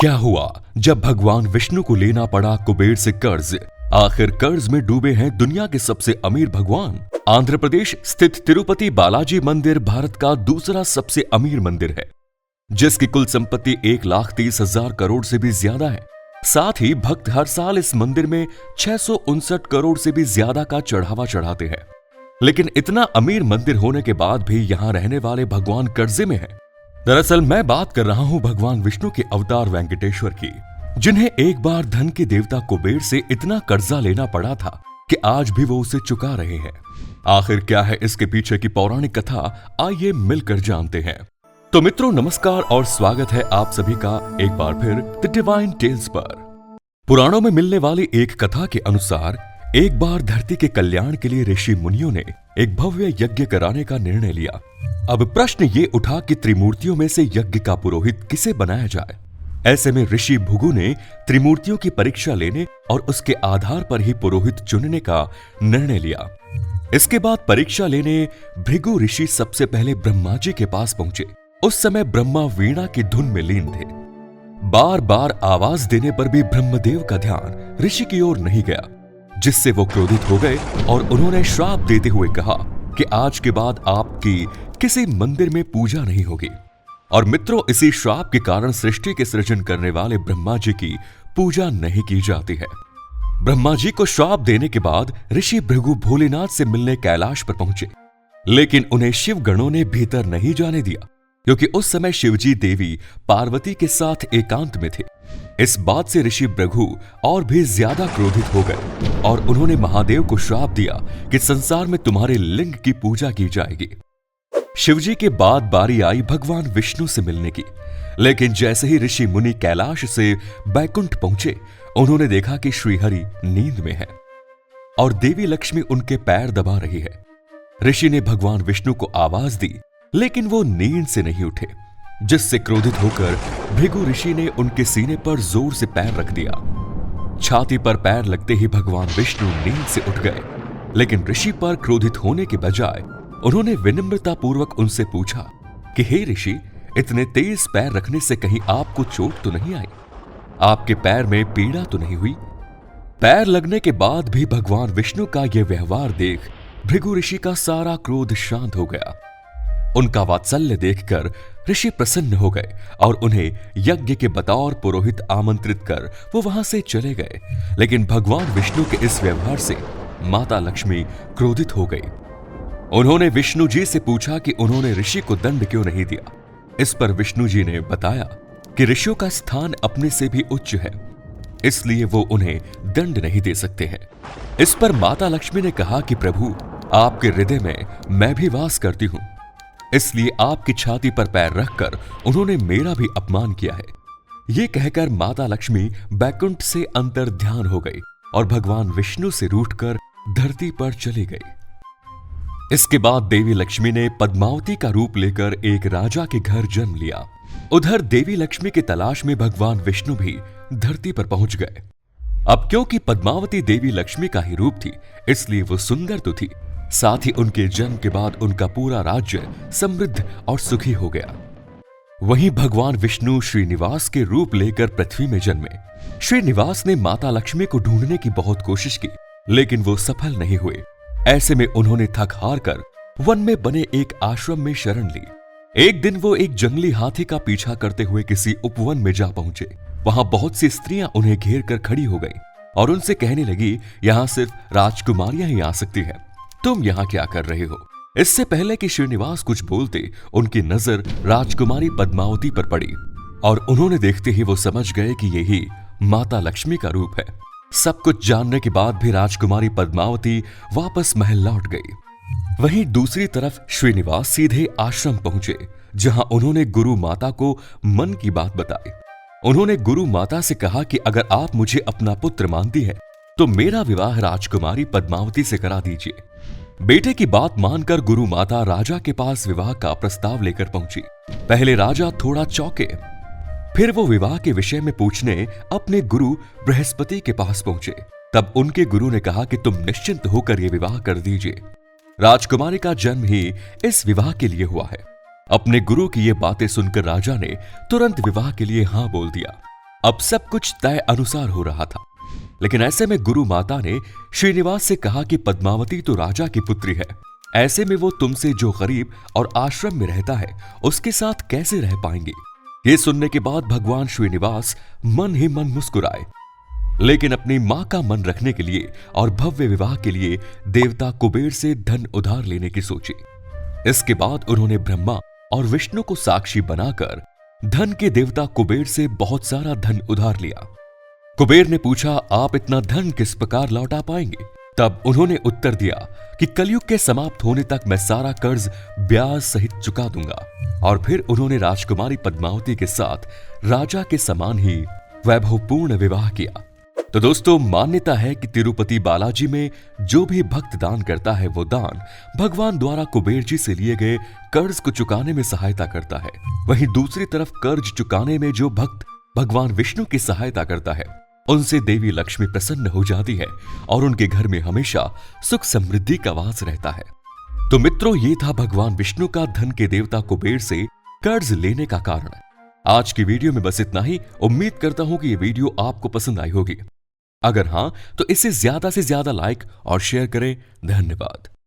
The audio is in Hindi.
क्या हुआ जब भगवान विष्णु को लेना पड़ा कुबेर से कर्ज? आखिर कर्ज में डूबे हैं दुनिया के सबसे अमीर भगवान। आंध्र प्रदेश स्थित तिरुपति बालाजी मंदिर भारत का दूसरा सबसे अमीर मंदिर है, जिसकी कुल संपत्ति 1,30,000 करोड़ से भी ज्यादा है। साथ ही भक्त हर साल इस मंदिर में 659 करोड़ से भी ज्यादा का चढ़ावा चढ़ाते हैं। लेकिन इतना अमीर मंदिर होने के बाद भी यहाँ रहने वाले भगवान कर्जे में हैं। दरअसल मैं बात कर रहा हूँ भगवान विष्णु के अवतार वेंकटेश्वर की, जिन्हें एक बार धन के देवता कुबेर से इतना कर्जा लेना पड़ा था कि आज भी वो उसे चुका रहे हैं। आखिर क्या है इसके पीछे की पौराणिक कथा, आइए मिलकर जानते हैं। तो मित्रों नमस्कार और स्वागत है आप सभी का एक बार फिर द डिवाइन टेल्स पर। पुराणों में मिलने वाली एक कथा के अनुसार एक बार धरती के कल्याण के लिए ऋषि मुनियों ने एक भव्य यज्ञ कराने का निर्णय लिया। अब प्रश्न ये उठा कि त्रिमूर्तियों में से यज्ञ का पुरोहित किसे बनाया जाए। ऐसे में ऋषि भृगु ने त्रिमूर्तियों की परीक्षा लेने और उसके आधार पर ही पुरोहित चुनने का निर्णय लिया। इसके बाद परीक्षा लेने भृगु ऋषि सबसे पहले ब्रह्मा जी के पास पहुंचे। उस समय ब्रह्मा वीणा की धुन में लीन थे। बार बार आवाज देने पर भी ब्रह्मदेव का ध्यान ऋषि की ओर नहीं गया, जिससे वो क्रोधित हो गए और उन्होंने श्राप देते हुए कहा कि आज के बाद आपकी किसी मंदिर में पूजा नहीं होगी। और मित्रों इसी श्राप के कारण सृष्टि के सृजन करने वाले ब्रह्मा जी की पूजा नहीं की जाती है। ब्रह्मा जी को श्राप देने के बाद ऋषि भृगु भोलेनाथ से मिलने कैलाश पर पहुंचे, लेकिन उन्हें शिव गणों ने भीतर नहीं जाने दिया, क्योंकि उस समय शिवजी देवी पार्वती के साथ एकांत में थे। इस बात से ऋषि भृगु और भी ज्यादा क्रोधित हो गए और उन्होंने महादेव को श्राप दिया कि संसार में तुम्हारे लिंग की पूजा की जाएगी। शिवजी के बाद बारी आई भगवान विष्णु से मिलने की, लेकिन जैसे ही ऋषि मुनि कैलाश से बैकुंठ पहुंचे, उन्होंने देखा कि श्रीहरि नींद में है और देवी लक्ष्मी उनके पैर दबा रही है। ऋषि ने भगवान विष्णु को आवाज दी, लेकिन वो नींद से नहीं उठे, जिससे क्रोधित होकर भृगु ऋषि ने उनके सीने पर जोर से पैर रख दिया। छाती पर पैर लगते ही भगवान विष्णु नींद से उठ गए, लेकिन ऋषि पर क्रोधित होने के बजाय उन्होंने विनम्रता पूर्वक उनसे पूछा कि हे ऋषि, इतने तेज पैर रखने से कहीं आपको चोट तो नहीं आई? आपके पैर में पीड़ा तो नहीं हुई? पैर लगने के बाद भी भगवान विष्णु का यह व्यवहार देख भृगु ऋषि का सारा क्रोध शांत हो गया। उनका वात्सल्य देखकर ऋषि प्रसन्न हो गए और उन्हें यज्ञ के बतौर पुरोहित आमंत्रित कर वो वहां से चले गए। लेकिन भगवान विष्णु के इस व्यवहार से माता लक्ष्मी क्रोधित हो गई। उन्होंने विष्णु जी से पूछा कि उन्होंने ऋषि को दंड क्यों नहीं दिया। इस पर विष्णु जी ने बताया कि ऋषियों का स्थान अपने से भी उच्च है, इसलिए वो उन्हें दंड नहीं दे सकते हैं। इस पर माता लक्ष्मी ने कहा कि प्रभु, आपके हृदय में मैं भी वास करती हूं, इसलिए आपकी छाती पर पैर रखकर उन्होंने मेरा भी अपमान किया है। ये कहकर माता लक्ष्मी बैकुंठ से अंतर ध्यान हो गई और भगवान विष्णु से रूठकर धरती पर चली गई। इसके बाद देवी लक्ष्मी ने पद्मावती का रूप लेकर एक राजा के घर जन्म लिया। उधर देवी लक्ष्मी की तलाश में भगवान विष्णु भी धरती पर पहुंच गए। अब क्योंकि पद्मावती देवी लक्ष्मी का ही रूप थी, इसलिए वो सुंदर तो थी, साथ ही उनके जन्म के बाद उनका पूरा राज्य समृद्ध और सुखी हो गया। वहीं भगवान विष्णु श्रीनिवास के रूप लेकर पृथ्वी में जन्मे। श्रीनिवास ने माता लक्ष्मी को ढूंढने की बहुत कोशिश की, लेकिन वो सफल नहीं हुए। ऐसे में उन्होंने थक हार कर वन में बने एक आश्रम में शरण ली। एक दिन वो एक जंगली हाथी का पीछा करते हुए किसी उपवन में जा पहुंचे। वहां बहुत सी स्त्रियां उन्हें घेर कर खड़ी हो गई और उनसे कहने लगी, यहाँ सिर्फ राजकुमारियां ही आ सकती हैं, तुम यहाँ क्या कर रहे हो? इससे पहले कि श्रीनिवास कुछ बोलते, उनकी नजर राजकुमारी पद्मावती पर पड़ी और उन्होंने देखते ही वो समझ गए कि यही माता लक्ष्मी का रूप है। सब कुछ जानने के बाद भी राजकुमारी पद्मावती वापस महल लौट गई। वहीं दूसरी तरफ श्रीनिवास सीधे आश्रम पहुंचे, जहां उन्होंने गुरु माता को मन की बात बताई। उन्होंने गुरु माता से कहा कि अगर आप मुझे अपना पुत्र मानती है तो मेरा विवाह राजकुमारी पद्मावती से करा दीजिए। बेटे की बात मानकर गुरु माता राजा के पास विवाह का प्रस्ताव लेकर पहुंची। पहले राजा थोड़ा चौंके, फिर वो विवाह के विषय में पूछने अपने गुरु बृहस्पति के पास पहुंचे। तब उनके गुरु ने कहा कि तुम निश्चिंत होकर ये विवाह कर दीजिए, राजकुमारी का जन्म ही इस विवाह के लिए हुआ है। अपने गुरु की ये बातें सुनकर राजा ने तुरंत विवाह के लिए हां बोल दिया। अब सब कुछ तय अनुसार हो रहा था। लेकिन ऐसे में गुरु माता ने श्रीनिवास से कहा कि पद्मावती तो राजा की पुत्री है, ऐसे में वो तुमसे जो गरीब और आश्रम में रहता है उसके साथ कैसे रह पाएंगे। ये सुनने के बाद भगवान श्रीनिवास मन ही मन मुस्कुराए, लेकिन अपनी मां का मन रखने के लिए और भव्य विवाह के लिए देवता कुबेर से धन उधार लेने की सोची। इसके बाद उन्होंने ब्रह्मा और विष्णु को साक्षी बनाकर धन के देवता कुबेर से बहुत सारा धन उधार लिया। कुबेर ने पूछा, आप इतना धन किस प्रकार लौटा पाएंगे? तब उन्होंने उत्तर दिया कि कलयुग के समाप्त होने तक मैं सारा कर्ज ब्याज सहित चुका दूंगा। और फिर उन्होंने राजकुमारी पद्मावती के साथ राजा के समान ही वैभवपूर्ण विवाह किया। तो दोस्तों, मान्यता है कि तिरुपति बालाजी में जो भी भक्त दान करता है वो दान भगवान द्वारा कुबेर जी से लिए गए कर्ज को चुकाने में सहायता करता है। वहीं दूसरी तरफ कर्ज चुकाने में जो भक्त भगवान विष्णु की सहायता करता है उनसे देवी लक्ष्मी प्रसन्न हो जाती है और उनके घर में हमेशा सुख समृद्धि का वास रहता है। तो मित्रों, ये था भगवान विष्णु का धन के देवता कुबेर से कर्ज लेने का कारण। आज की वीडियो में बस इतना ही। उम्मीद करता हूं कि ये वीडियो आपको पसंद आई होगी। अगर हां तो इसे ज्यादा से ज्यादा लाइक और शेयर करें। धन्यवाद।